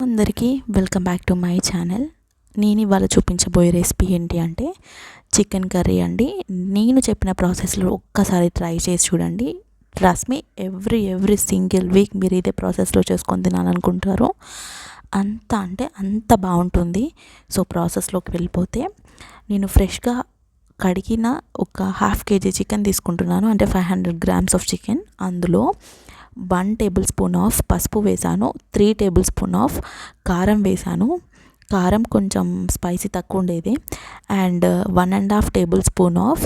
అందరికీ welcome back to my channel. నేను ఇవాళ చూపించబోయే రెసిపీ ఏంటి అంటే చికెన్ కర్రీ అండి. నేను చెప్పిన ప్రాసెస్లో ఒక్కసారి ట్రై చేసి చూడండి. Trust me, every single week మీరు ఇదే ప్రాసెస్లో చేసుకొని తినాలనుకుంటారు. అంత బాగుంటుంది. సో ప్రాసెస్లోకి వెళ్ళిపోతే, నేను ఫ్రెష్గా కడిగిన ఒక 1/2 kg చికెన్ తీసుకుంటున్నాను. అంటే 500 grams ఆఫ్ చికెన్. అందులో 1 tablespoon ఆఫ్ పసుపు వేసాను, 3 tablespoon ఆఫ్ కారం వేసాను. కారం కొంచెం స్పైసీ తక్కువ ఉండేది. అండ్ 1.5 tablespoon ఆఫ్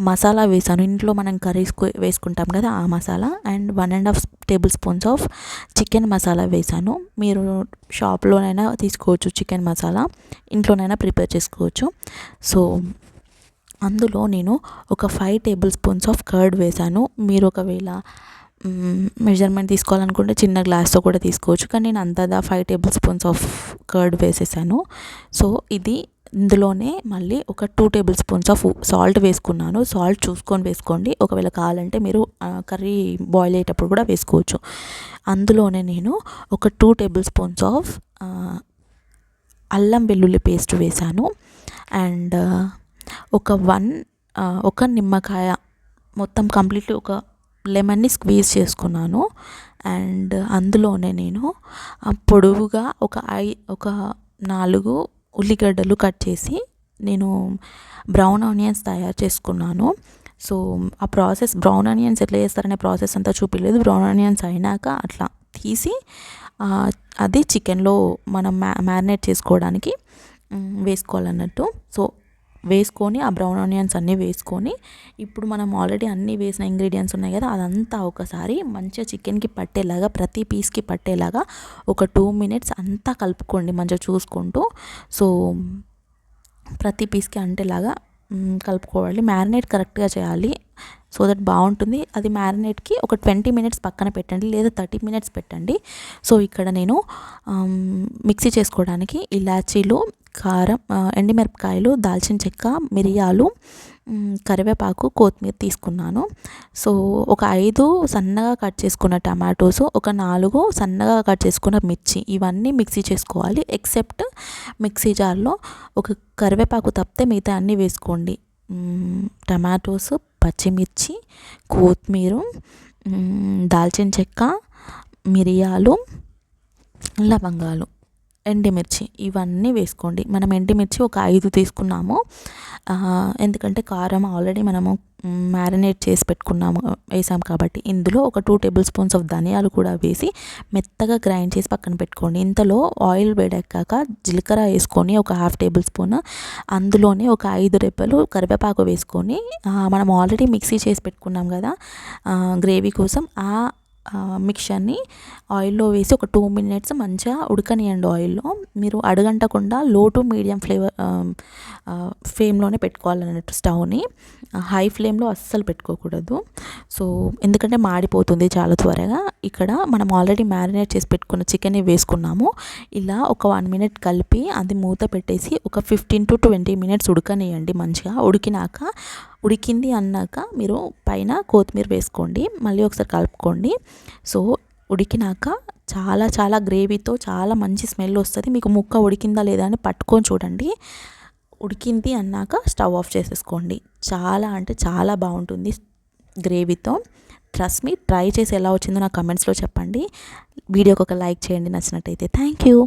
మసాలా వేసాను. ఇంట్లో మనం కర్రీస్ వేసుకుంటాం కదా, ఆ masala. And 1.5 tablespoons of chicken masala వేసాను. మీరు షాప్లోనైనా తీసుకోవచ్చు చికెన్ మసాలా, ఇంట్లోనైనా ప్రిపేర్ చేసుకోవచ్చు. సో అందులో నేను ఒక 5 tablespoons ఆఫ్ కర్డ్ వేసాను. మీరు ఒకవేళ మెజర్మెంట్ తీసుకోవాలనుకుంటే చిన్న గ్లాస్తో కూడా తీసుకోవచ్చు, కానీ నేను అంతదా 5 tablespoons ఆఫ్ కర్డ్ వేసేసాను. సో ఇందులోనే మళ్ళీ ఒక 2 tablespoons ఆఫ్ సాల్ట్ వేసుకున్నాను. సాల్ట్ చూసుకొని వేసుకోండి, ఒకవేళ కావాలంటే మీరు కర్రీ బాయిల్ అయ్యేటప్పుడు కూడా వేసుకోవచ్చు. అందులోనే నేను ఒక 2 tablespoons ఆఫ్ అల్లం వెల్లుల్లి పేస్ట్ వేసాను. అండ్ ఒక నిమ్మకాయ మొత్తం కంప్లీట్లీ ఒక లెమన్ని స్క్వీజ్ చేసుకున్నాను. అండ్ అందులోనే నేను పొడవుగా ఒక 4 ఉల్లిగడ్డలు కట్ చేసి నేను బ్రౌన్ ఆనియన్స్ తయారు చేసుకున్నాను. సో ఆ ప్రాసెస్, బ్రౌన్ ఆనియన్స్ ఎట్లా చేస్తారనే ప్రాసెస్ అంతా చూపించలేదు. బ్రౌన్ ఆనియన్స్ అయినాక అట్లా తీసి అది చికెన్లో మనం మ్యారినేట్ చేసుకోవడానికి వేసుకోవాలన్నట్టు. సో వేసుకొని ఆ బ్రౌన్ ఆనియన్స్ అన్నీ వేసుకొని, ఇప్పుడు మనం ఆల్రెడీ అన్నీ వేసిన ఇంగ్రీడియంట్స్ ఉన్నాయి కదా, అదంతా ఒకసారి మంచిగా చికెన్కి పట్టేలాగా, ప్రతి పీస్కి పట్టేలాగా ఒక 2 minutes అంతా కలుపుకోండి మంచిగా చూసుకుంటూ. సో ప్రతి పీస్కి అంటేలాగా కలుపుకోవాలి. మ్యారినేట్ కరెక్ట్గా చేయాలి, సో దట్ బాగుంటుంది. అది మ్యారినేట్కి ఒక 20 minutes పక్కన పెట్టండి, లేదా 30 minutes పెట్టండి. సో ఇక్కడ నేను మిక్సీ చేసుకోవడానికి ఇలాచీలు, కారం, ఎండుమిరపకాయలు, దాల్చిన చెక్క, మిరియాలు, కరివేపాకు, కొత్తిమీర తీసుకున్నాను. సో ఒక 5 సన్నగా కట్ చేసుకున్న టమాటోస్, ఒక 4 సన్నగా కట్ చేసుకున్న మిర్చి, ఇవన్నీ మిక్సీ చేసుకోవాలి. ఎక్సెప్ట్ మిక్సీ జార్లో ఒక కరివేపాకు తప్పితే మిగతా అన్నీ వేసుకోండి. టమాటోస్, పచ్చిమిర్చి, కొత్తిమీర, దాల్చిన చెక్క, మిరియాలు, లవంగాలు, ఎండుమిర్చి, ఇవన్నీ వేసుకోండి. మనం ఎండుమిర్చి ఒక 5 తీసుకున్నాము, ఎందుకంటే కారం ఆల్రెడీ మనము మ్యారినేట్ చేసి పెట్టుకున్నాము, వేసాం కాబట్టి. ఇందులో ఒక 2 tablespoons ఆఫ్ ధనియాలు కూడా వేసి మెత్తగా గ్రైండ్ చేసి పక్కన పెట్టుకోండి. ఇంతలో ఆయిల్ వేడెక్కాక జీలకర్ర వేసుకొని ఒక 1/2 tablespoon, అందులోనే ఒక 5 రెబ్బలు కరివేపాకు వేసుకొని, మనం ఆల్రెడీ మిక్సీ చేసి పెట్టుకున్నాం కదా గ్రేవీ కోసం, ఆ మిక్చర్ని ఆయిల్లో వేసి ఒక 2 minutes మంచిగా ఉడకనియండి. ఆయిల్లో మీరు అడగంటకుండా లో టు మీడియం ఫ్లేమ్లోనే పెట్టుకోవాలన్నట్టు స్టవ్ని. హై ఫ్లేమ్లో అస్సలు పెట్టుకోకూడదు. సో ఎందుకంటే మాడిపోతుంది చాలా త్వరగా. ఇక్కడ మనం ఆల్రెడీ మ్యారినేట్ చేసి పెట్టుకున్న చికెన్ని వేసుకున్నాము. ఇలా ఒక 1 minute కలిపి అది మూత పెట్టేసి ఒక 15 to 20 minutes ఉడకనియండి. మంచిగా ఉడికింది అన్నాక మీరు పైన కొత్తిమీర వేసుకోండి, మళ్ళీ ఒకసారి కలుపుకోండి. సో ఉడికినాక చాలా గ్రేవీతో చాలా మంచి స్మెల్ వస్తుంది. మీకు ముక్క ఉడికిందా లేదా అని పట్టుకొని చూడండి. ఉడికింది అన్నాక స్టవ్ ఆఫ్ చేసేసుకోండి. చాలా బాగుంటుంది గ్రేవీతో. ట్రస్ట్ మీ, ట్రై చేసి ఎలా వచ్చిందో నాకు కమెంట్స్లో చెప్పండి. వీడియోకి ఒక లైక్ చేయండి నచ్చినట్టయితే. Thank you.